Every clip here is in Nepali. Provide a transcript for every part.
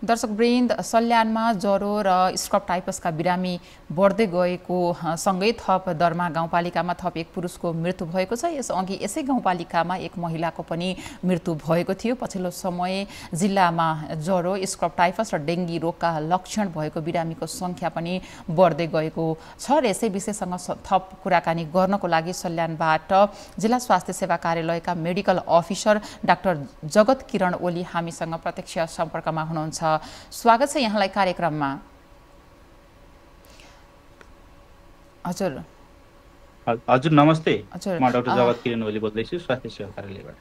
दर्शकवृन्द, सल्यानमा ज्वरो र स्क्रब टाइफसका बिरामी बढ्दै गएको सँगै थप दरमा गाउँपालिकामा थप एक पुरुषको मृत्यु भएको छ। यसअघि यसै गाउँपालिकामा एक महिलाको पनि मृत्यु भएको थियो। पछिल्लो समय जिल्लामा ज्वरो, स्क्रब टाइफस र डेङ्गी रोगका लक्षण भएको बिरामीको सङ्ख्या पनि बढ्दै गएको छ र यसै विषयसँग थप कुराकानी गर्नको लागि सल्यानबाट जिल्ला स्वास्थ्य सेवा कार्यालयका मेडिकल अफिसर डाक्टर जगत किरण ओली हामीसँग प्रत्यक्ष सम्पर्कमा हुनुहुन्छ। स्वागत छ यहाँलाई कार्यक्रममा। हजुर हजुर नमस्ते। म डाक्टर जगत किरण ओली बोल्दैछु स्वास्थ्य सेवा कार्यालयबाट।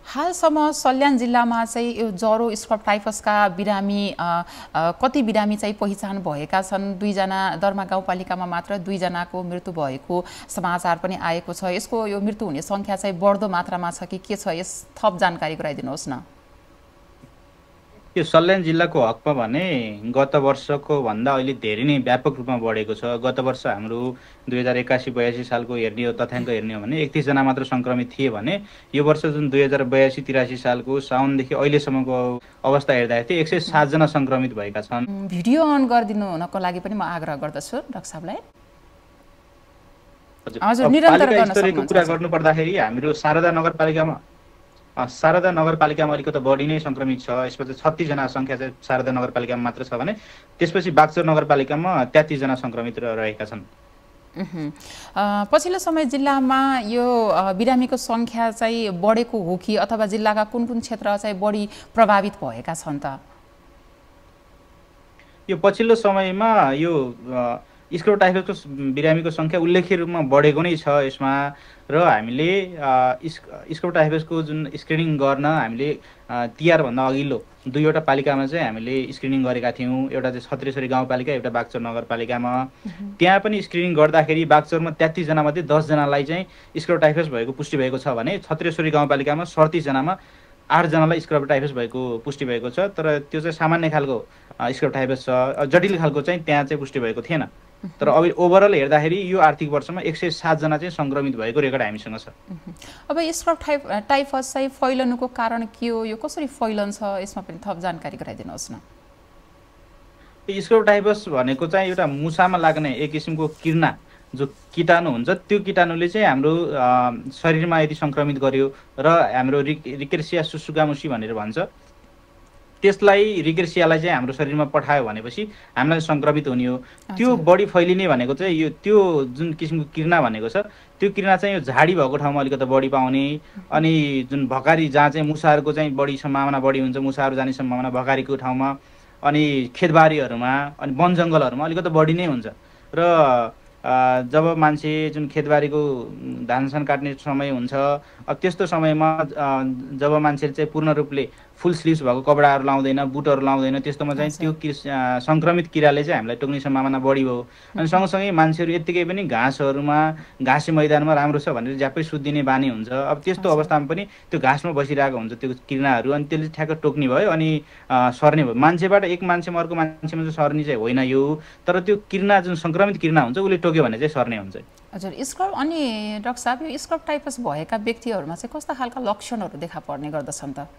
हालसम्म सल्यान जिल्लामा चाहिँ यो ज्वरो, स्क्रब टाइफसका बिरामी कति बिरामी चाहिँ पहिचान भएका छन्? 2 जना दरमा गाउँपालिकामा मात्र 2 जनाको मृत्यु भएको समाचार पनि आएको छ। यसको यो मृत्यु हुने सङ्ख्या चाहिँ बढ्दो मात्रामा छ कि के छ? यस थप जानकारी गराइदिनुहोस् न। यो सल्यान जिल्लाको हकमा भने गत वर्षको भन्दा अहिले धेरै नै व्यापक रूपमा बढेको छ। गत वर्ष हाम्रो 2081-82 सालको हेर्ने हो तथ्याङ्क हेर्ने हो भने 31 जना मात्र सङ्क्रमित थिए भने यो वर्ष जुन 2082-83 सालको साउनदेखि अहिलेसम्मको अवस्था हेर्दाखेरि 107 जना सङ्क्रमित भएका छन्। भिडियो अन गरिदिनु हुनको लागि पनि म आग्रह गर्दछु डाक्टर साहबलाई। हजुर निरन्तर गर्न सक्नुहुन्छ। कुरा गर्नु पर्दाखेरि हाम्रो शारदा नगरपालिकामा अलिकति बढी नै सङ्क्रमित छ। यसमा चाहिँ 36 जना सङ्ख्या चाहिँ शारदा नगरपालिकामा मात्र छ भने त्यसपछि बागचौर नगरपालिकामा 33 जना सङ्क्रमित रहेका छन्। पछिल्लो समय जिल्लामा यो बिरामीको सङ्ख्या चाहिँ बढेको हो कि अथवा जिल्लाका कुन कुन क्षेत्र चाहिँ बढी प्रभावित भएका छन् त? यो पछिल्लो समयमा यो स्क्रब टाइफसको बिरामीको सङ्ख्या उल्लेख्य रूपमा बढेको नै छ यसमा। र हामीले स्क्रब टाइफसको जुन स्क्रिनिङ गर्न हामीले तिहारभन्दा अघिल्लो 2वटा पालिकामा चाहिँ हामीले स्क्रिनिङ गरेका थियौँ। एउटा चाहिँ छत्रेश्वरी गाउँपालिका, एउटा बागचौर नगरपालिकामा। त्यहाँ पनि स्क्रिनिङ गर्दाखेरि बागचौरमा 33 जनामध्ये 10 जनालाई चाहिँ स्क्रब टाइफस भएको पुष्टि भएको छ भने छत्रेश्वरी गाउँपालिकामा 37 जनामा 8 जनालाई स्क्रब टाइफस भएको पुष्टि भएको छ। तर त्यो चाहिँ सामान्य खालको स्क्रब टाइफस छ, जटिल खालको चाहिँ त्यहाँ चाहिँ पुष्टि भएको थिएन। तर अब ओभरअल हेर्दाखेरि यो आर्थिक वर्षमा 107 जना चाहिँ सङ्क्रमित भएको रेकर्ड हामीसँग छ। अब स्क्रब टाइफस चाहिँ फैलनुको कारण के हो? यो कसरी फैलन्छ? यसमा पनि थप जानकारी गराइदिनुहोस् न। स्क्रब टाइफस भनेको चाहिँ एउटा मुसामा लाग्ने एक किसिमको किर्ना जो कीटाणु हुन्छ, त्यो कीटाणुले चाहिँ हाम्रो शरीरमा यदि सङ्क्रमित गर्यो र हाम्रो रिकेर्सिया सुसुगामुसी भनेर भन्छ, त्यसलाई रिकेर्सियालाई चाहिँ हाम्रो शरीरमा पठायो भनेपछि हामीलाई सङ्क्रमित हुने हो। त्यो बढी फैलिने भनेको चाहिँ यो त्यो जुन किसिमको किर्ना भनेको छ त्यो किर्ना चाहिँ यो झाडी भएको ठाउँमा अलिकति बढी पाउने, अनि जुन भकारी जहाँ चाहिँ मुसाहरूको चाहिँ बढी सम्भावना बढी हुन्छ, मुसाहरू जाने सम्भावना भकारीको ठाउँमा, अनि खेतबारीहरूमा अनि वन जङ्गलहरूमा अलिकति बढी नै हुन्छ। र जब मान्छे जुन खेतबारीको धानसान काट्ने समय हुन्छ, अब त्यस्तो समयमा जब मान्छेले चाहिँ पूर्ण रूपले फुल स्लिभ्स भएको कपडाहरू लाउँदैन, बुटहरू लाउँदैन, त्यस्तोमा चाहिँ त्यो सङ्क्रमित किराले चाहिँ हामीलाई टोक्ने सम्भावना बढी भयो। अनि सँगसँगै मान्छेहरू यत्तिकै पनि घाँसहरूमा, घाँसे मैदानमा राम्रो छ भनेर ज्यापै सुत्दिने बानी हुन्छ। अब त्यस्तो अवस्थामा पनि त्यो घाँसमा बसिरहेको हुन्छ त्यो किराहरू, अनि त्यसले ठ्याक्क टोक्ने भयो अनि सर्ने भयो। मान्छेबाट एक मान्छेमा अर्को मान्छेमा चाहिँ सर्ने चाहिँ होइन यो, तर त्यो किर्ना जुन सङ्क्रमित किर्ना हुन्छ उसले टोक्यो भने चाहिँ सर्ने हुन्छ। हजुर स्क्रब अनि डाक्टर साहब, यो स्क्रब टाइफस भएका व्यक्तिहरूमा चाहिँ कस्ता खालका लक्षणहरू देखा पर्ने गर्दछन् त?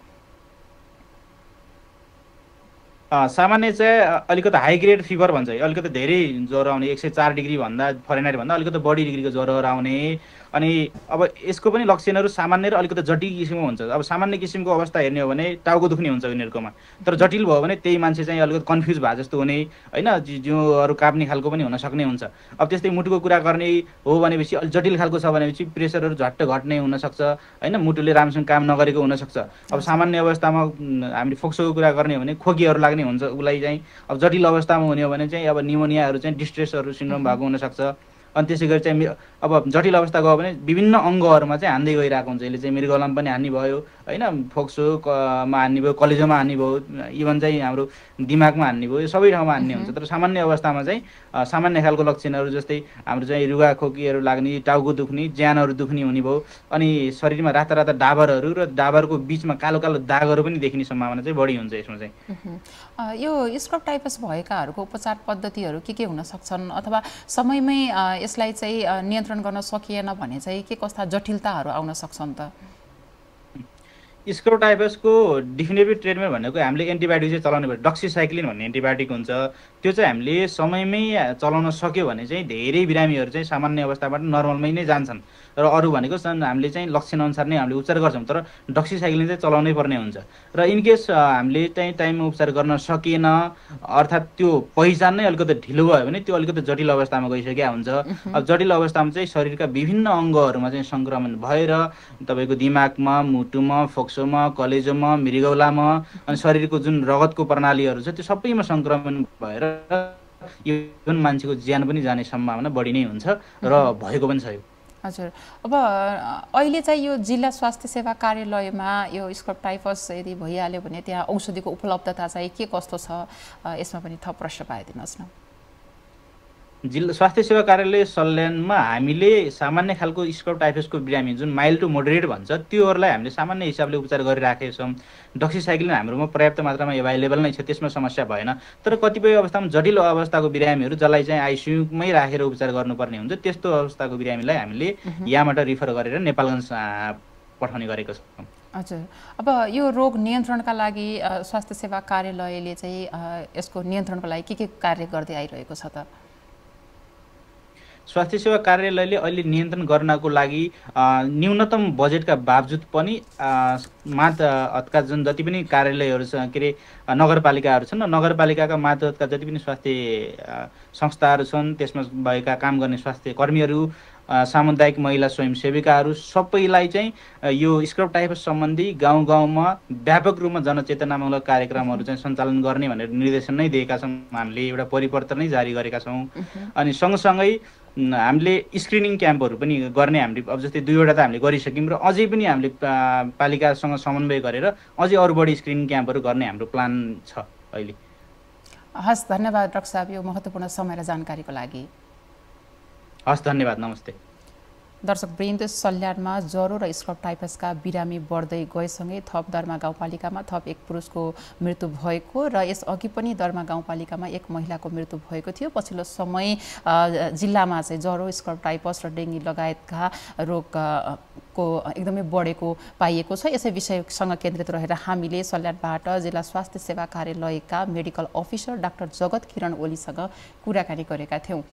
सामान्य चाहिँ अलिकति हाई ग्रेड फिभर भन्छ, अलिकति धेरै ज्वरो आउने, 104 डिग्री भन्दा फरेनहाइट भन्दा अलिकति बढी डिग्रीको ज्वरोहरू आउने। अनि अब यसको पनि लक्षणहरू सामान्य र अलिकति जटिल किसिमको हुन्छ। अब सामान्य किसिमको अवस्था हेर्ने हो भने टाउको दुख्ने हुन्छ उनीहरूकोमा, तर जटिल भयो भने त्यही मान्छे चाहिँ अलिकति कन्फ्युज भए जस्तो हुने, होइन, जिउहरू काप्ने खालको पनि हुन सक्ने हुन्छ। अब त्यस्तै मुटुको कुरा गर्ने हो भनेपछि अलिक जटिल खालको छ भनेपछि प्रेसरहरू झट्ट घट्ने हुनसक्छ, होइन, मुटुले राम्रोसँग काम नगरेको हुनसक्छ। अब सामान्य अवस्थामा हामीले फोक्सोको कुरा गर्ने हो भने खोकीहरू लाग्ने हुन्छ उसलाई चाहिँ। अब जटिल अवस्थामा हुने हो भने चाहिँ अब निमोनियाहरू चाहिँ डिस्ट्रेसहरू सिन्ड्रोम भएको हुनसक्छ। अनि त्यसै गरी चाहिँ अब जटिल अवस्था गयो भने विभिन्न अङ्गहरूमा चाहिँ हान्दै गइरहेको हुन्छ। यसले चाहिँ मृगौलामा पनि हान्ने भयो, होइन, फोक्सोमा हान्ने भयो, कलेजोमा हान्ने भयो, इभन चाहिँ हाम्रो दिमागमा हान्ने भयो, यो सबै ठाउँमा हान्ने हुन्छ। तर सामान्य अवस्थामा चाहिँ सामान्य खालको लक्षणहरू जस्तै हाम्रो चाहिँ रुगा खोकीहरू लाग्ने, टाउको दुख्ने, ज्यानहरू दुख्ने हुने भयो, अनि शरीरमा राता राता डाबरहरू र डाबरको बिचमा कालो कालो दागहरू पनि देखिने सम्भावना चाहिँ बढी हुन्छ यसमा चाहिँ। यो स्क्रब टाइफस भएकाहरूको उपचार पद्धतिहरू के हुन सक्छन्, अथवा समयमै यसलाई चाहिँ नियन्त्रण गर्न सकिएन भने चाहिँ के कस्ता जटिलताहरू आउन सक्छन् त? स्क्रोटाइपसको डिफिनेटिभ ट्रिटमेन्ट भनेको हामीले एन्टिबायोटिक चाहिँ चलाउनु पर्छ। डक्सिसाइक्लिन भन्ने एन्टिबायोटिक हुन्छ, त्यो चाहिँ हामीले समयमै चलाउन सक्यो भने चाहिँ धेरै बिरामीहरू चाहिँ सामान्य अवस्थाबाट नर्मलमै नै जान्छन्। र अरू भनेको हामीले चाहिँ लक्षणअनुसार नै हामीले उपचार गर्छौँ, तर डक्सिसाइक्लिन चाहिँ चलाउनै पर्ने हुन्छ। र इनकेस हामीले चाहिँ टाइममा उपचार गर्न सकिएन, अर्थात् त्यो पहिचान नै अलिकति ढिलो भयो भने त्यो अलिकति जटिल अवस्थामा गइसकेको हुन्छ। अब जटिल अवस्थामा चाहिँ शरीरका विभिन्न अङ्गहरूमा चाहिँ सङ्क्रमण भएर तपाईँको दिमागमा, मुटुमा, फोक्सोमा, कलेजोमा, मृगौलामा अनि शरीरको जुन रगतको प्रणालीहरू छ त्यो सबैमा सङ्क्रमण भएर इभन मान्छेको ज्यान पनि जाने सम्भावना बढी नै हुन्छ र भएको पनि छ। हजुर, अब अहिले चाहिँ यो जिल्ला स्वास्थ्य सेवा कार्यालयमा यो स्क्रब टाइफस यदि भइहाल्यो भने त्यहाँ औषधिको उपलब्धता चाहिँ के कस्तो छ, यसमा पनि थप प्रश्न पाइदिनुहोस् न। जिल्ला स्वास्थ्य सेवा कार्यालय सल्यानमा हामीले सामान्य खालको स्क्रब टाइफसको बिरामी जुन माइल्ड टु मोडरेट भन्छ त्योहरूलाई हामीले सामान्य हिसाबले उपचार गरिराखेका छौँ। डक्सिसाइक्लिन हाम्रोमा पर्याप्त मात्रामा एभाइलेबल नै छ, त्यसमा समस्या भएन। तर कतिपय अवस्थामा जटिल अवस्थाको बिरामीहरू जसलाई चाहिँ आइसियुमै राखेर उपचार गर्नुपर्ने हुन्छ, त्यस्तो अवस्थाको बिरामीलाई हामीले यहाँबाट रिफर गरेर नेपालगञ्ज पठाउने गरेको छौँ। हजुर, अब यो रोग नियन्त्रणका लागि स्वास्थ्य सेवा कार्यालयले चाहिँ यसको नियन्त्रणको लागि के कार्य गर्दै आइरहेको छ त? स्वास्थ्य सेवा कार्यालयले अहिले नियन्त्रण गर्नको लागि न्यूनतम बजेटका बावजुद पनि मातहतका जुन जति पनि कार्यालयहरू छ, के अरे नगरपालिकाहरू छन्, नगरपालिकाका मातहतका जति पनि स्वास्थ्य संस्थाहरू छन्, त्यसमा भएका काम गर्ने स्वास्थ्य कर्मीहरू, सामुदायिक महिला स्वयंसेविकाहरू सबैलाई चाहिँ यो स्क्रब टाइफस सम्बन्धी गाउँ गाउँमा व्यापक रूपमा जनचेतनामूलक कार्यक्रमहरू चाहिँ सञ्चालन गर्ने भनेर निर्देशन नै दिएका छौँ। हामीले एउटा परिपत्र नै जारी गरेका छौँ। अनि सँगसँगै हामीले स्क्रिनिङ क्याम्पहरू पनि गर्ने, हामीले अब जस्तै 2वटा त हामीले गरिसक्यौँ र अझै पनि हामीले पालिकासँग समन्वय गरेर अझै अरू बढी स्क्रिनिङ क्याम्पहरू गर्ने हाम्रो प्लान छ अहिले। हस्, धन्यवाद डाक्टर साहब यो महत्त्वपूर्ण समय र जानकारीको लागि। हस्, धन्यवाद, नमस्ते। दर्शक वृन्द, सल्यानमा ज्वरो र स्क्रब टाइफसका बिरामी बढ्दै गएसँगै थप दर्मा गाउँपालिकामा थप एक पुरुषको मृत्यु भएको र यसअघि पनि दर्मा गाउँपालिकामा एक महिलाको मृत्यु भएको थियो। पछिल्लो समय जिल्लामा चाहिँ ज्वरो, स्क्रब टाइफस र डेङ्गी लगायतका रोगको एकदमै बढेको पाइएको छ। यसै विषयसँग केन्द्रित रहेर हामीले सल्यानबाट जिल्ला स्वास्थ्य सेवा कार्यालयका मेडिकल अफिसर डाक्टर जगत किरण ओलीसँग कुराकानी गरेका थियौँ।